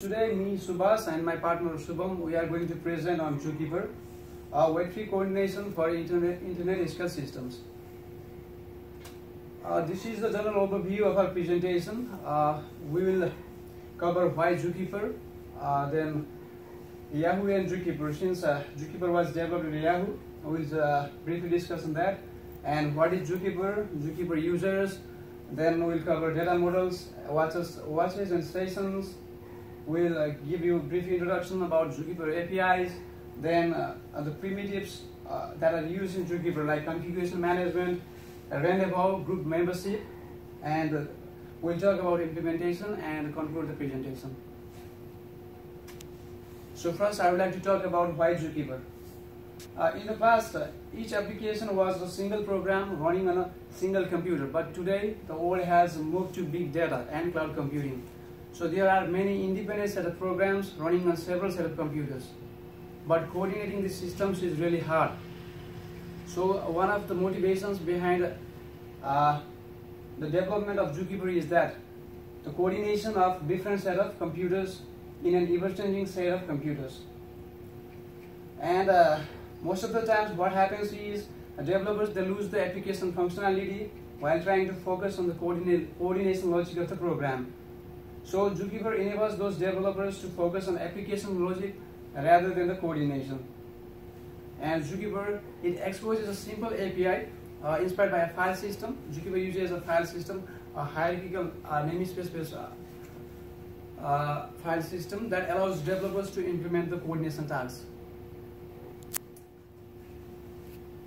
Today, me, Subhas, and my partner Shubham, we are going to present on Zookeeper, weight-free coordination for internet scale systems. This is the general overview of our presentation. We will cover why Zookeeper, then Yahoo and Zookeeper. Since Zookeeper was developed in Yahoo, we will briefly discuss on that. And what is Zookeeper, Zookeeper users, then we will cover data models, watches and stations. We'll give you a brief introduction about Zookeeper APIs, then the primitives that are used in Zookeeper like configuration management, rendezvous, group membership, and we'll talk about implementation and conclude the presentation. So first I would like to talk about why Zookeeper. In the past, each application was a single program running on a single computer, but today the world has moved to big data and cloud computing. So there are many independent set of programs running on several set of computers, but coordinating the systems is really hard. So one of the motivations behind the development of Zookeeper is that the coordination of different set of computers in an ever-changing set of computers. And most of the times what happens is developers, they lose the application functionality while trying to focus on the coordination logic of the program. So Zookeeper enables those developers to focus on application logic rather than the coordination. And Zookeeper, it exposes a simple API inspired by a file system. Zookeeper uses a file system, a hierarchical namespace-based file system that allows developers to implement the coordination tasks.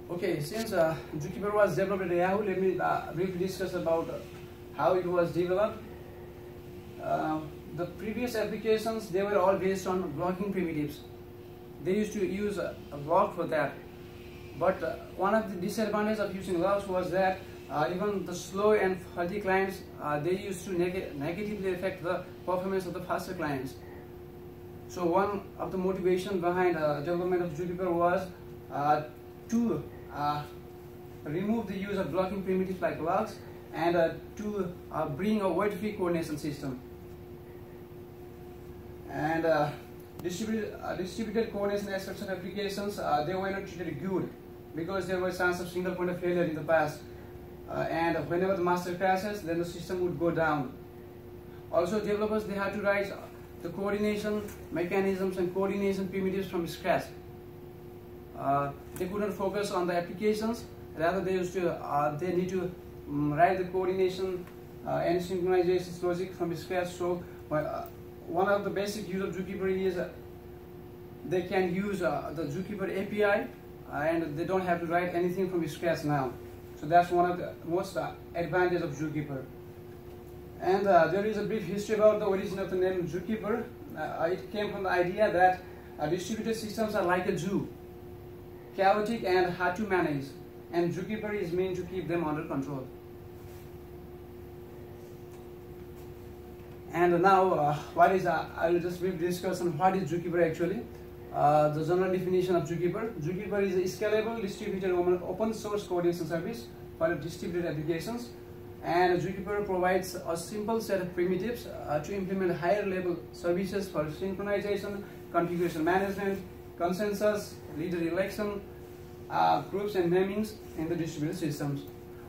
Okay, since Zookeeper was developed at Yahoo, let me briefly discuss about how it was developed. The previous applications, they were all based on blocking primitives. They used to use a block for that. But one of the disadvantages of using blocks was that even the slow and faulty clients, they used to negatively affect the performance of the faster clients. So one of the motivation behind development of Zookeeper was to remove the use of blocking primitives like blocks and to bring a weight-free coordination system. And distributed coordination aspects of applications, they were not treated good because there was a chance of single point of failure in the past. And whenever the master crashes, then the system would go down. Also, developers, they had to write the coordination mechanisms and coordination primitives from scratch. They couldn't focus on the applications, rather they need to write the coordination and synchronization logic from scratch. So one of the basic use of Zookeeper is they can use the Zookeeper API and they don't have to write anything from scratch now. So that's one of the most advantages of Zookeeper. And there is a brief history about the origin of the name Zookeeper. It came from the idea that distributed systems are like a zoo, chaotic and hard to manage, and Zookeeper is meant to keep them under control. And now, I will just briefly discuss on what is Zookeeper actually. The general definition of Zookeeper. Zookeeper is a scalable, distributed, open source coordination service for distributed applications. And Zookeeper provides a simple set of primitives to implement higher level services for synchronization, configuration management, consensus, leader election, groups and namings in the distributed systems.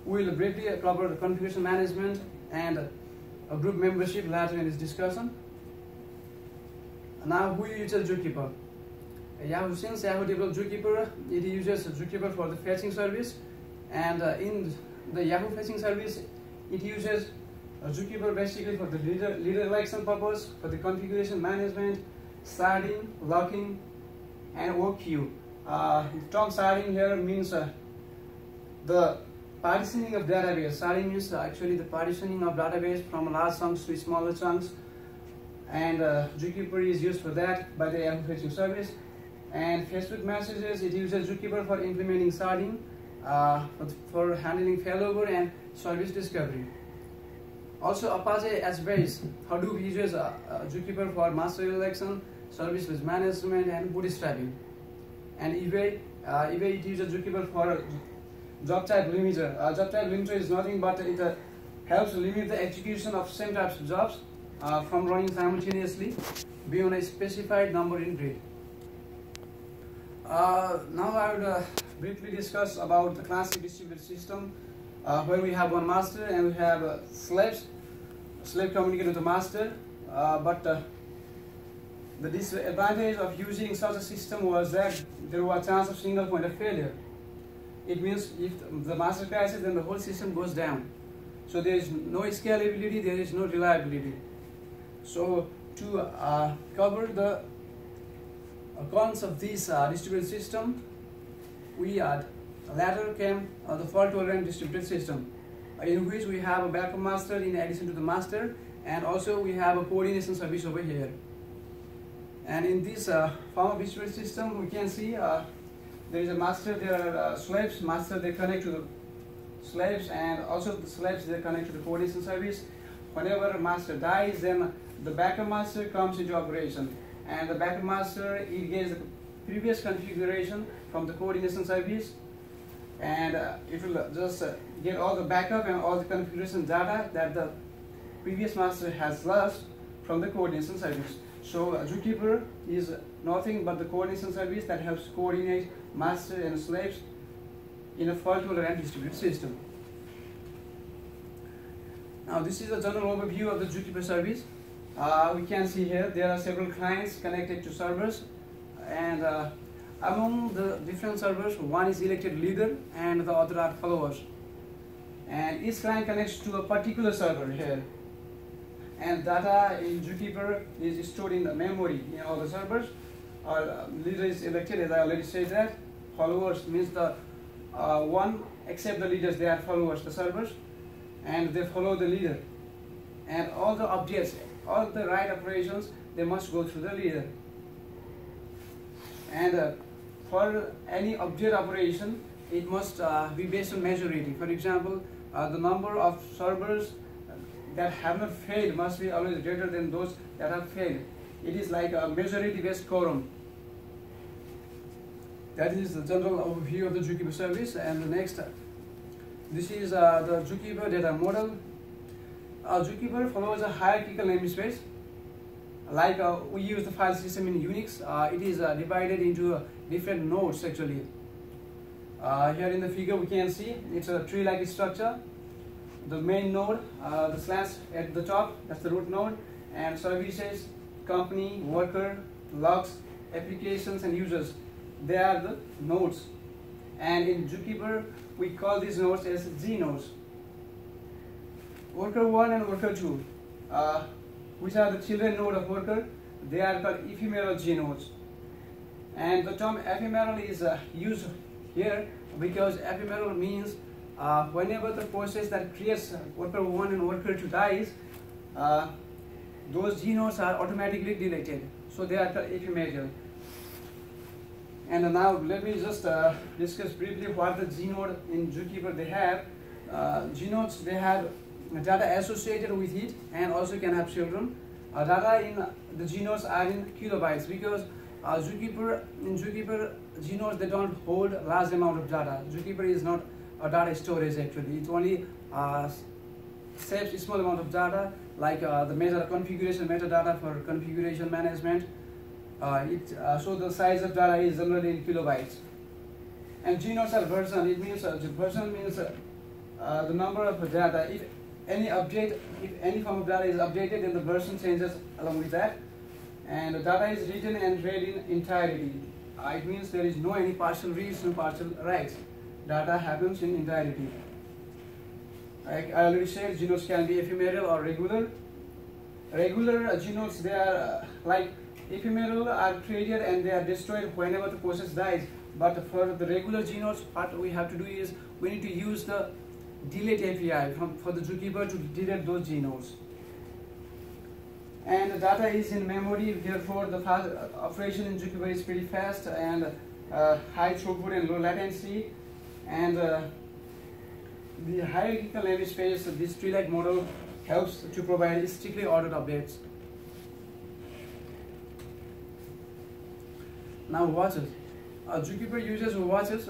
We will briefly cover the configuration management and a group membership later in this discussion. Now, who uses Zookeeper? Since Yahoo developed Zookeeper, it uses Zookeeper for the fetching service, and in the Yahoo fetching service, it uses Zookeeper basically for the leader election purpose, for the configuration management, sharding, locking, and work queue. The term sharding here means the partitioning of database. Sharding means actually the partitioning of database from large chunks to smaller chunks, and Zookeeper is used for that by the Yahoo fetching service. And Facebook messages, it uses Zookeeper for implementing sharding, for handling failover and service discovery. Also, Apache as base, Hadoop uses Zookeeper for master election, service list management, and bootstrapping. And eBay it uses Zookeeper for job type limiter. Job type limiter is nothing but it helps limit the execution of same types of jobs from running simultaneously. beyond a specified number in grid. Now I would briefly discuss about the classic distributed system, where we have one master and we have slaves. Slave communicate with the master, but the disadvantage of using such a system was that there was a chance of single point of failure. It means if the master crashes, then the whole system goes down. So there is no scalability, there is no reliability. So to cover the cons of this distributed system, later came the fault-tolerant distributed system, in which we have a backup master in addition to the master, and also we have a coordination service over here. And in this form of distributed system, we can see there is a master, there are slaves. Master, they connect to the slaves, and also the slaves, they connect to the coordination service. Whenever master dies, then the backup master comes into operation, and the backup master, it gets the previous configuration from the coordination service, and it will just get all the backup and all the configuration data that the previous master has lost from the coordination service. So Zookeeper is nothing but the coordination service that helps coordinate master and slaves in a fault-tolerant distributed system. Now this is a general overview of the Zookeeper service. We can see here there are several clients connected to servers, and among the different servers, one is elected leader and the other are followers. And each client connects to a particular server here. And data in Zookeeper is stored in the memory in all the servers. Our leader is elected, as I already said that. Followers means the one except the leaders, they are followers, the servers, and they follow the leader. And all the updates, all the write operations, they must go through the leader. And for any update operation, it must be based on majority. For example, the number of servers that have not failed must be always greater than those that have failed. It is like a majority-based quorum. That is the general overview of the Zookeeper service. And the next, this is the Zookeeper data model. Zookeeper follows a hierarchical namespace. Like we use the file system in Unix, it is divided into different nodes actually. Here in the figure we can see it's a tree-like structure. The main node, the slash at the top, that's the root node, and services, company, worker, logs, applications, and users, they are the nodes. And in Zookeeper, we call these nodes as G nodes. Worker 1 and worker 2, which are the children node of worker, they are called ephemeral G nodes. And the term ephemeral is used here because ephemeral means whenever the process that creates worker 1 and worker 2 dies, those G nodes are automatically deleted. So they are ephemeral. And now let me just discuss briefly what the G node in Zookeeper they have. G nodes, they have data associated with it and also can have children. Data in the G nodes are in kilobytes because in Zookeeper, G nodes, they don't hold large amount of data. Zookeeper is not a data storage actually. It only saves a small amount of data, like the configuration metadata for configuration management. So the size of data is generally in kilobytes. And G nodes are version. It means version means the number of data. If any form of data is updated, then the version changes along with that. And the data is written and read in entirety. It means there is no any partial reads, no partial writes. Data happens in entirety. I already said G nodes can be ephemeral or regular. Regular G nodes, they are like ephemeral, are created and they are destroyed whenever the process dies. But for the regular G nodes, what we have to do is we need to use the delete API for the Zookeeper to delete those G nodes. And the data is in memory, therefore the operation in Zookeeper is pretty fast and high throughput and low latency. And the hierarchical namespace, this tree-like model helps to provide strictly ordered updates. Now watches. Zookeeper uses watches